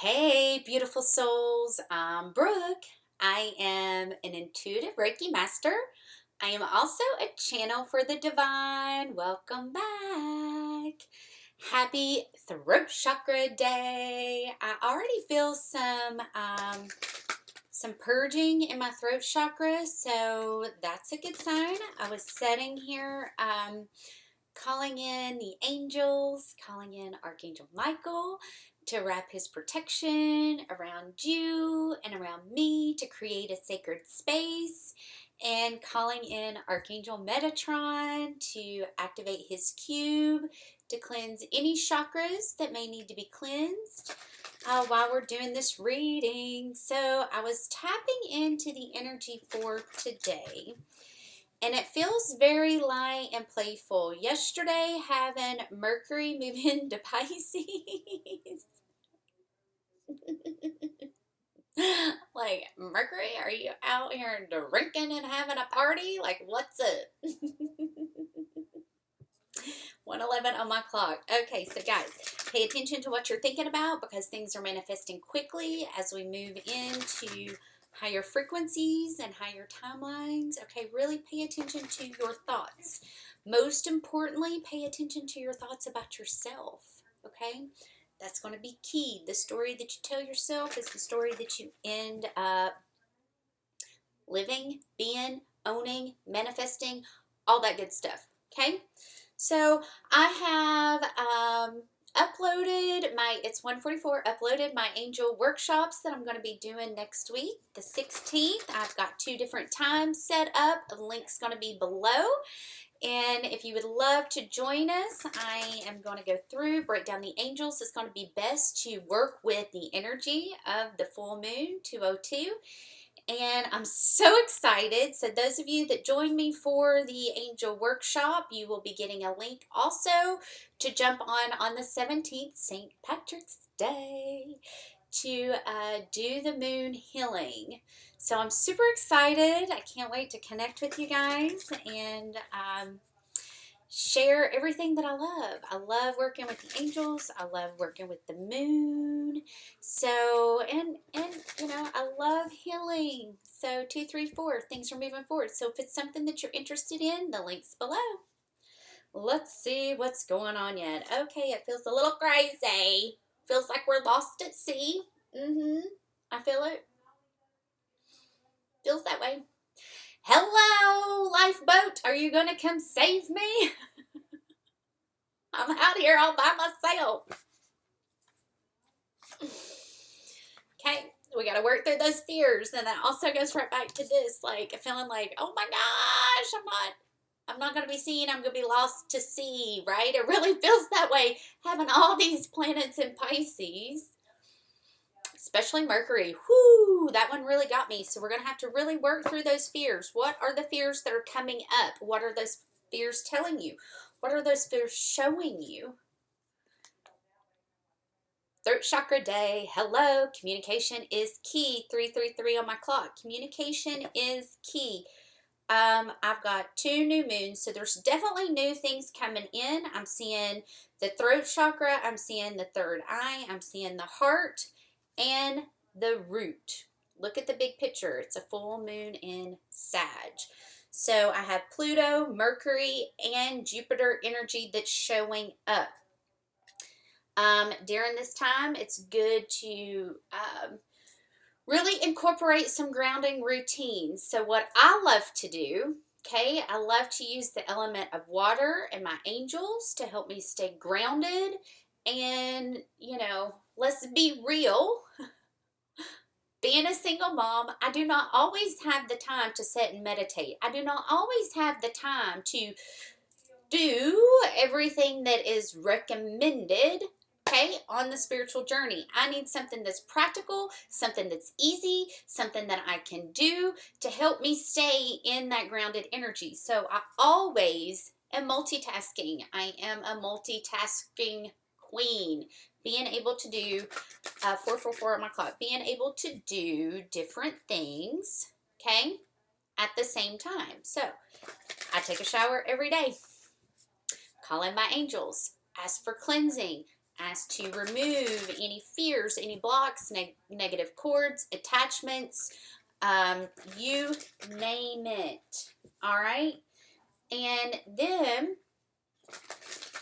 Hey, beautiful souls. I'm Brooke. I am an intuitive Reiki Master. I am also a channel for the divine. Welcome back. Happy Throat Chakra Day. I already feel some purging in my throat chakra, so that's a good sign. I was sitting here calling in the angels, calling in Archangel Michael to wrap his protection around you and around me to create a sacred space, and calling in Archangel Metatron to activate his cube to cleanse any chakras that may need to be cleansed while we're doing this reading. So I was tapping into the energy for today, and it feels very light and playful. Yesterday, having Mercury move into Pisces. Like, Mercury, are you out here drinking and having a party? Like, what's it? 1:11 on my clock. Okay, so guys, pay attention to what you're thinking about, because things are manifesting quickly as we move into higher frequencies and higher timelines. Okay, really pay attention to your thoughts. Most importantly, pay attention to your thoughts about yourself. Okay, that's going to be key. The story that you tell yourself is the story that you end up living, being, owning, manifesting, all that good stuff. Okay, so I have uploaded it's 1:44, uploaded my angel workshops that I'm going to be doing next week, the 16th. I've got 2 different times set up. The link's going to be below. And if you would love to join us, I am going to go through, break down the angels. It's going to be best to work with the energy of the full moon, 202. And I'm so excited. So those of you that join me for the angel workshop, you will be getting a link also to jump on the 17th, St. Patrick's Day, to do the moon healing. So I'm super excited. I can't wait to connect with you guys and share everything that I love. I love working with the angels. I love working with the moon. So, and you know, I love healing. So 2, 3, 4, things are moving forward. So if it's something that you're interested in, the link's below. Let's see what's going on yet. Okay, it feels a little crazy. Feels like we're lost at sea. I feel it. Feels that way. Hello, lifeboat. Are you going to come save me? I'm out here all by myself. Okay, we got to work through those fears. And that also goes right back to this, like feeling like, oh my gosh, I'm not going to be seen. I'm going to be lost to sea, right? It really feels that way, having all these planets in Pisces, especially Mercury. Whoo, that one really got me. So we're going to have to really work through those fears. What are the fears that are coming up? What are those fears telling you? What are those fears showing you? Throat Chakra Day. Hello. Communication is key. 333 on my clock. Communication is key. I've got 2 new moons, so there's definitely new things coming in. I'm seeing the throat chakra. I'm seeing the third eye. I'm seeing the heart and the root. Look at the big picture. It's a full moon in Sag. So I have Pluto, Mercury, and Jupiter energy that's showing up. During this time, it's good to really incorporate some grounding routines. So what I love to do, okay, I love to use the element of water and my angels to help me stay grounded. And, you know, let's be real. Being a single mom, I do not always have the time to sit and meditate. I do not always have the time to do everything that is recommended, okay, on the spiritual journey. I need something that's practical, something that's easy, something that I can do to help me stay in that grounded energy. So I always am multitasking. I am a multitasking queen. Being able to do 444 on my clock, being able to do different things, okay, at the same time. So I take a shower every day. Call in my angels, ask for cleansing, Asked to remove any fears, any blocks, negative cords, attachments, you name it. All right? And then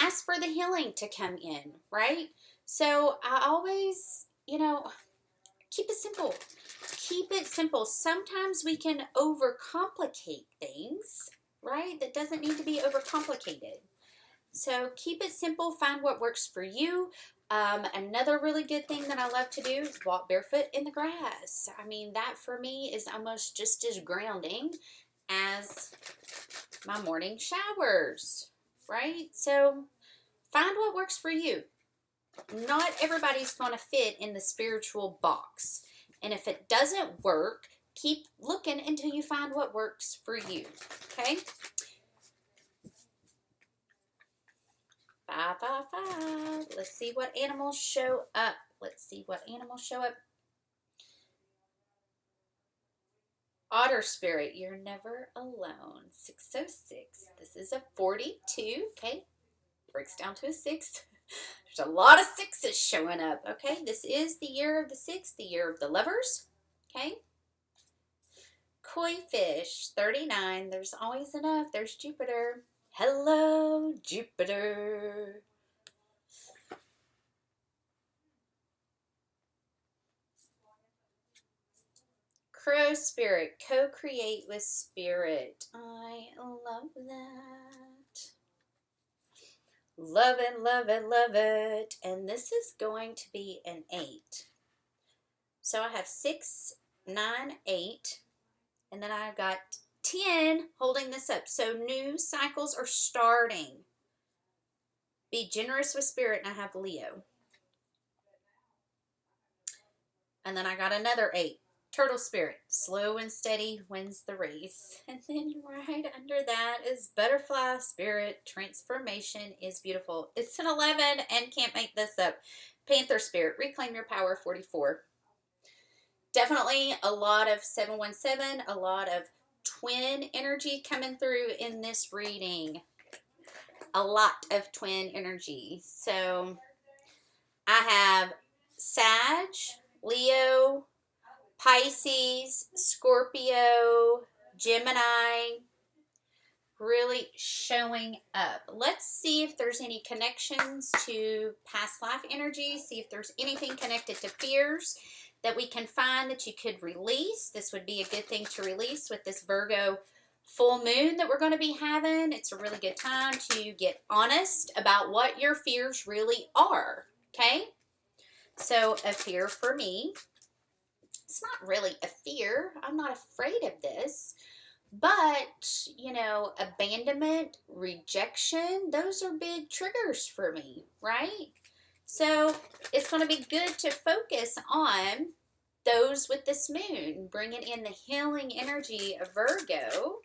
ask for the healing to come in, right? So I always, keep it simple. Keep it simple. Sometimes we can overcomplicate things, right? That doesn't need to be overcomplicated. So keep it simple. Find what works for you. Another really good thing that I love to do is walk barefoot in the grass. I mean, that for me is almost just as grounding as my morning showers, right? So find what works for you. Not everybody's going to fit in the spiritual box. And if it doesn't work, keep looking until you find what works for you. Okay? 555. Let's see what animals show up. Otter spirit, you're never alone. 606. This is a 42. Okay? Breaks down to a 6. There's a lot of 6s showing up. Okay? This is the year of the 6, the year of the lovers. Okay? Koi fish, 39. There's always enough. There's Jupiter. Hello, Jupiter. Crow spirit, co-create with spirit. I love that. Love it, love it, love it. And this is going to be an 8. So I have 6, 9, 8. And then I got 10 holding this up. So new cycles are starting. Be generous with spirit, and I have Leo. And then I got another 8. Turtle spirit. Slow and steady wins the race. And then right under that is butterfly spirit. Transformation is beautiful. It's an 11 and can't make this up. Panther spirit. Reclaim your power, 44. Definitely a lot of 717, a lot of twin energy coming through in this reading. A lot of twin energy. So I have Sag, Leo, Pisces, Scorpio, Gemini, really showing up. Let's see if there's any connections to past life energy. See if there's anything connected to fears that we can find that you could release. This would be a good thing to release with this Virgo full moon that we're going to be having. It's a really good time to get honest about what your fears really are, okay? So a fear for me, it's not really a fear. I'm not afraid of this. But, abandonment, rejection, those are big triggers for me, right? So it's going to be good to focus on those with this moon, bringing in the healing energy of Virgo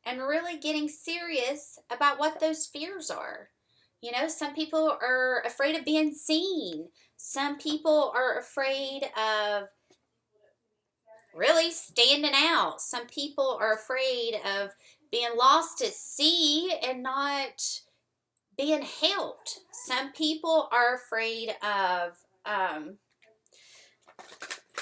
and really getting serious about what those fears are. Some people are afraid of being seen. Some people are afraid of really standing out. Some people are afraid of being lost at sea and not being helped. Some people are afraid of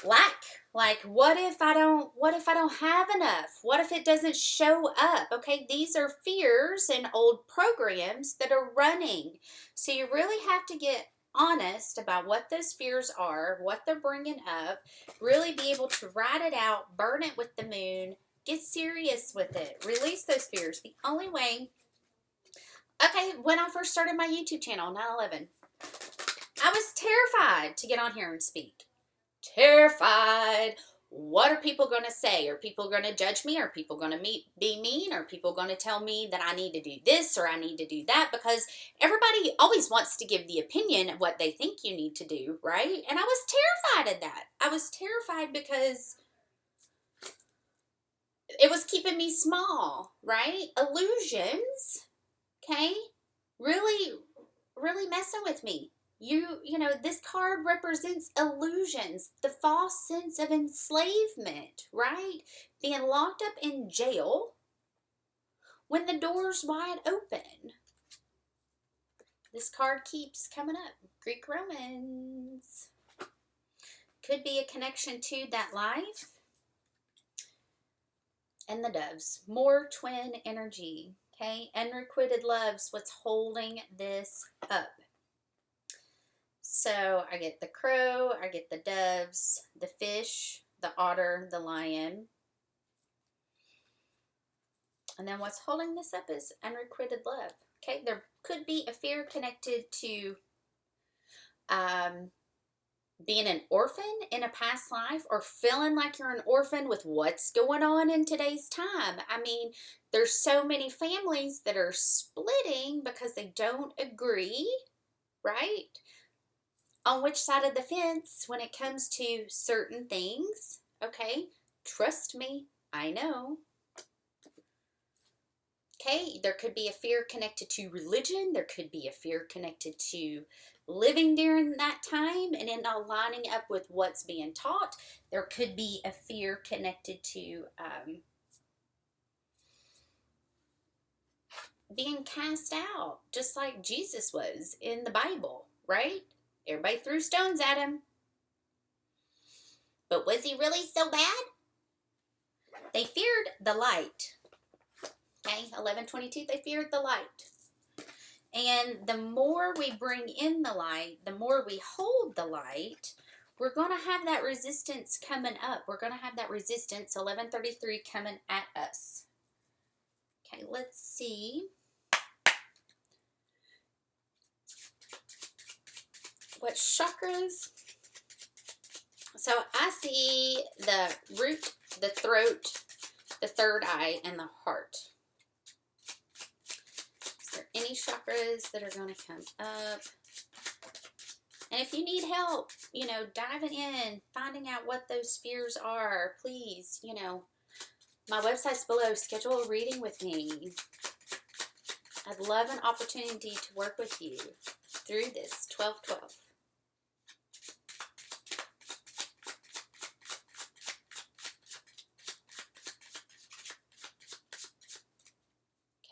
lack. Like, what if I don't have enough? What if it doesn't show up? Okay, these are fears and old programs that are running. So you really have to get honest about what those fears are, what they're bringing up, really be able to write it out, burn it with the moon, get serious with it, release those fears. The only way, okay, when I first started my YouTube channel, 9/11, I was terrified to get on here and speak. Terrified. What are people going to say? Are people going to judge me? Are people going to be mean? Are people going to tell me that I need to do this or I need to do that? Because everybody always wants to give the opinion of what they think you need to do, right? And I was terrified of that. I was terrified because it was keeping me small, right? Illusions, okay? Really, really messing with me. This card represents illusions, the false sense of enslavement, right? Being locked up in jail when the door's wide open. This card keeps coming up. Greek Romans. Could be a connection to that life. And the doves. More twin energy. Okay. Unrequited love's what's holding this up. So I get the crow, I get the doves, the fish, the otter, the lion. And then what's holding this up is unrequited love. Okay, there could be a fear connected to being an orphan in a past life, or feeling like you're an orphan with what's going on in today's time. I mean, there's so many families that are splitting because they don't agree, right, on which side of the fence when it comes to certain things. Okay, trust me, I know. Okay, there could be a fear connected to religion. There could be a fear connected to living during that time and it not lining up with what's being taught. There could be a fear connected to being cast out, just like Jesus was in the Bible, right? Everybody threw stones at him. But was he really so bad? They feared the light. Okay, 11:22, they feared the light. And the more we bring in the light, the more we hold the light, we're going to have that resistance coming up. We're going to have that resistance, 11:33, coming at us. Okay, let's see. What chakras? So I see the root, the throat, the third eye, and the heart. Is there any chakras that are going to come up? And if you need help, you know, diving in, finding out what those spheres are, please, you know, my website's below. Schedule a reading with me. I'd love an opportunity to work with you through this 12/12.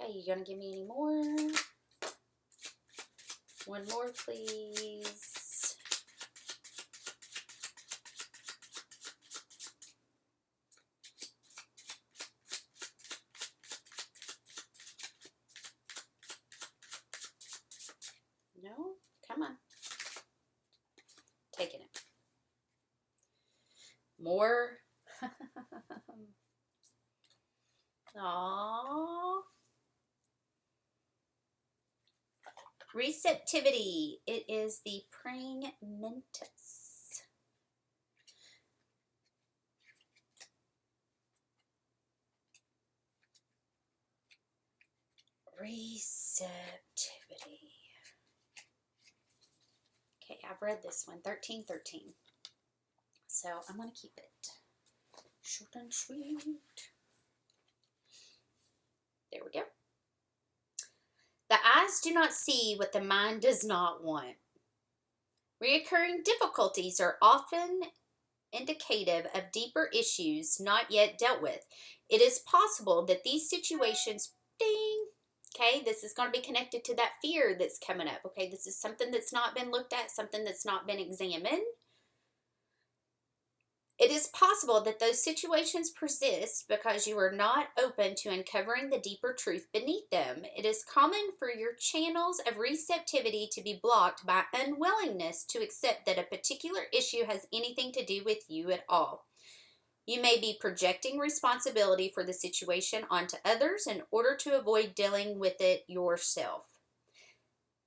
Okay, you gonna give me any more? One more, please. No? Come on. Taking it. More. Aww. Receptivity. It is the praying mantis. Receptivity. Okay, I've read this one, 13:13. So I'm going to keep it short and sweet. There we go. The eyes do not see what the mind does not want. Reoccurring difficulties are often indicative of deeper issues not yet dealt with. It is possible that these situations, ding, okay, this is going to be connected to that fear that's coming up. Okay, this is something that's not been looked at, something that's not been examined. It is possible that those situations persist because you are not open to uncovering the deeper truth beneath them. It is common for your channels of receptivity to be blocked by unwillingness to accept that a particular issue has anything to do with you at all. You may be projecting responsibility for the situation onto others in order to avoid dealing with it yourself.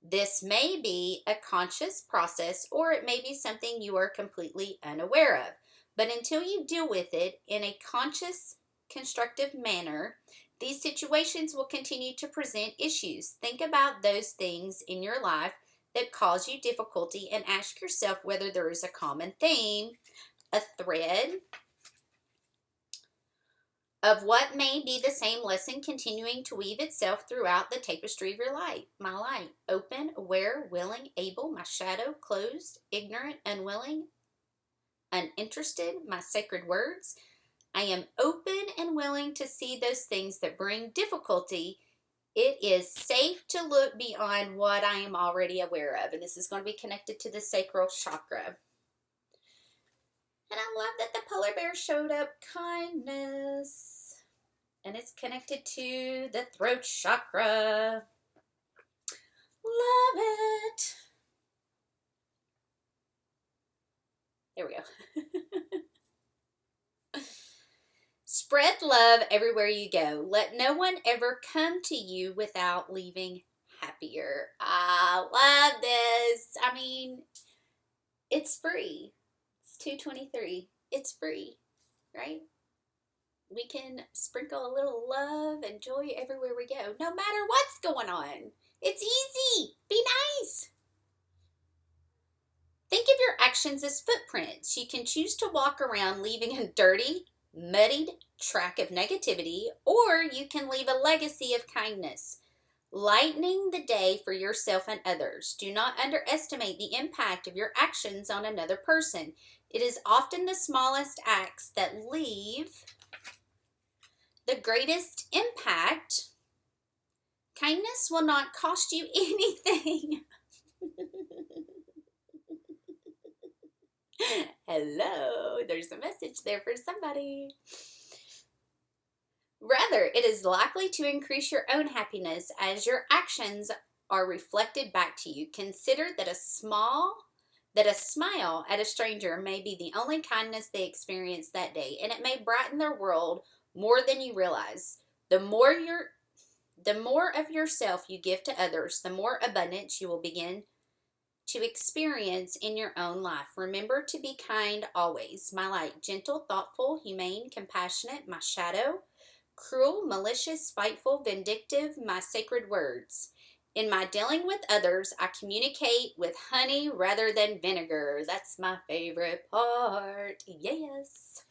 This may be a conscious process, or it may be something you are completely unaware of. But until you deal with it in a conscious, constructive manner, these situations will continue to present issues. Think about those things in your life that cause you difficulty and ask yourself whether there is a common theme, a thread of what may be the same lesson continuing to weave itself throughout the tapestry of your life. My light, open, aware, willing, able, my shadow, closed, ignorant, unwilling, uninterested, my sacred words. I am open and willing to see those things that bring difficulty it is safe to look beyond what I am already aware of. And this is going to be connected to the sacral chakra. And I love that the polar bear showed up, kindness. And it's connected to the throat chakra. Love it. There we go. Spread love everywhere you go. Let no one ever come to you without leaving happier. I love this. I mean, it's free. It's $2.23. It's free, right? We can sprinkle a little love and joy everywhere we go, no matter what's going on. It's easy. Be nice. Think of your actions as footprints. You can choose to walk around leaving a dirty, muddied track of negativity, or you can leave a legacy of kindness, lightening the day for yourself and others. Do not underestimate the impact of your actions on another person. It is often the smallest acts that leave the greatest impact. Kindness will not cost you anything. Hello, there's a message there for somebody. Rather, it is likely to increase your own happiness as your actions are reflected back to you. Consider that a smile at a stranger may be the only kindness they experience that day, and it may brighten their world more than you realize. The more of yourself you give to others, the more abundance you will begin to experience in your own life. Remember to be kind always. My light, gentle, thoughtful, humane, compassionate, my shadow, cruel, malicious, spiteful, vindictive, my sacred words. In my dealing with others, I communicate with honey rather than vinegar. That's my favorite part. Yes.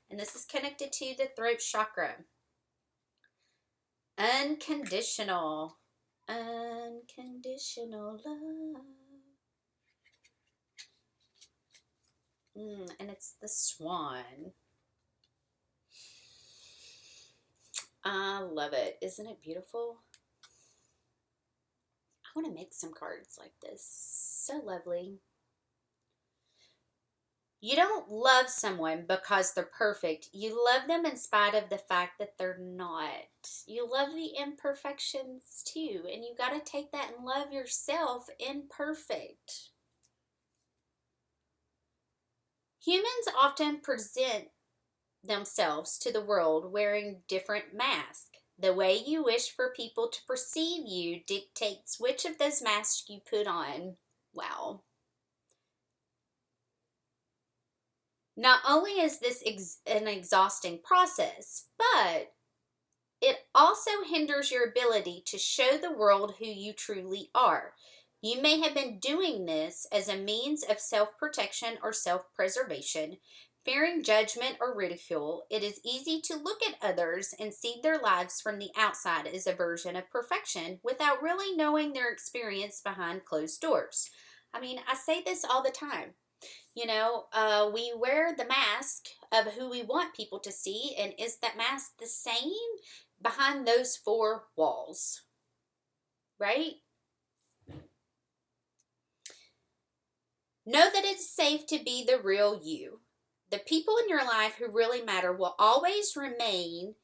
And this is connected to the throat chakra. Unconditional. Unconditional love. And it's the swan. I love it. Isn't it beautiful? I want to make some cards like this. So lovely. You don't love someone because they're perfect. You love them in spite of the fact that they're not. You love the imperfections too. And you got to take that and love yourself imperfect. Humans often present themselves to the world wearing different masks. The way you wish for people to perceive you dictates which of those masks you put on. Wow. Not only is this an exhausting process, but it also hinders your ability to show the world who you truly are. You may have been doing this as a means of self-protection or self-preservation, fearing judgment or ridicule. It is easy to look at others and see their lives from the outside as a version of perfection without really knowing their experience behind closed doors. I mean, I say this all the time. You know, we wear the mask of who we want people to see, and is that mask the same behind those four walls? Right? Know that it's safe to be the real you. The people in your life who really matter will always remain,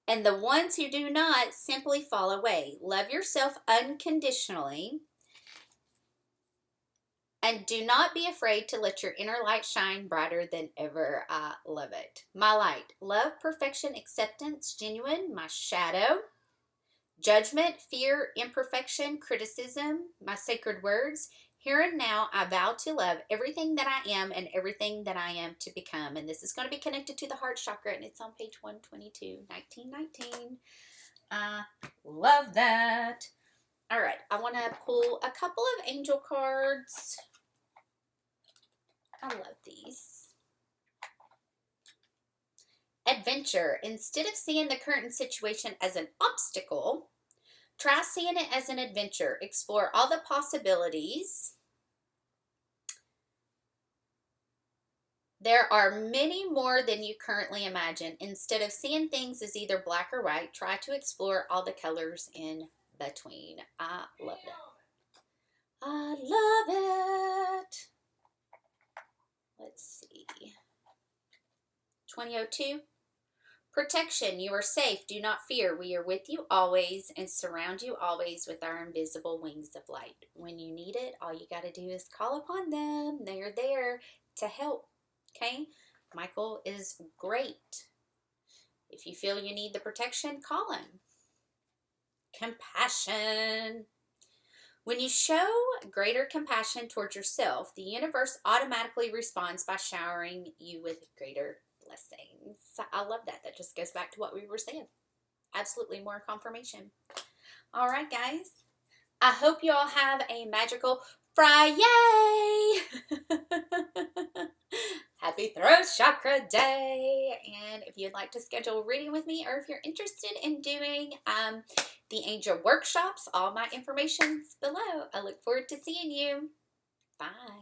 and the ones who do not simply fall away. Love yourself unconditionally, and do not be afraid to let your inner light shine brighter than ever. I love it. My light, love, perfection, acceptance, genuine, my shadow, judgment, fear, imperfection, criticism, my sacred words. Here and now, I vow to love everything that I am and everything that I am to become. And this is going to be connected to the heart chakra, and it's on page 122, 1919. I love that. All right, I want to pull a couple of angel cards. I love these. Adventure. Instead of seeing the current situation as an obstacle, try seeing it as an adventure. Explore all the possibilities. There are many more than you currently imagine. Instead of seeing things as either black or white, try to explore all the colors in between. I love it. I love it. Let's see. 2002. Protection. You are safe. Do not fear. We are with you always and surround you always with our invisible wings of light. When you need it, all you got to do is call upon them. They are there to help. Okay? Michael is great. If you feel you need the protection, call him. Compassion. When you show greater compassion towards yourself, the universe automatically responds by showering you with greater blessings. I love that. That just goes back to what we were saying. Absolutely more confirmation. All right, guys. I hope you all have a magical Friday. Happy Throat Chakra Day. And if you'd like to schedule a reading with me, or if you're interested in doing the angel workshops, all my information's below. I look forward to seeing you. Bye.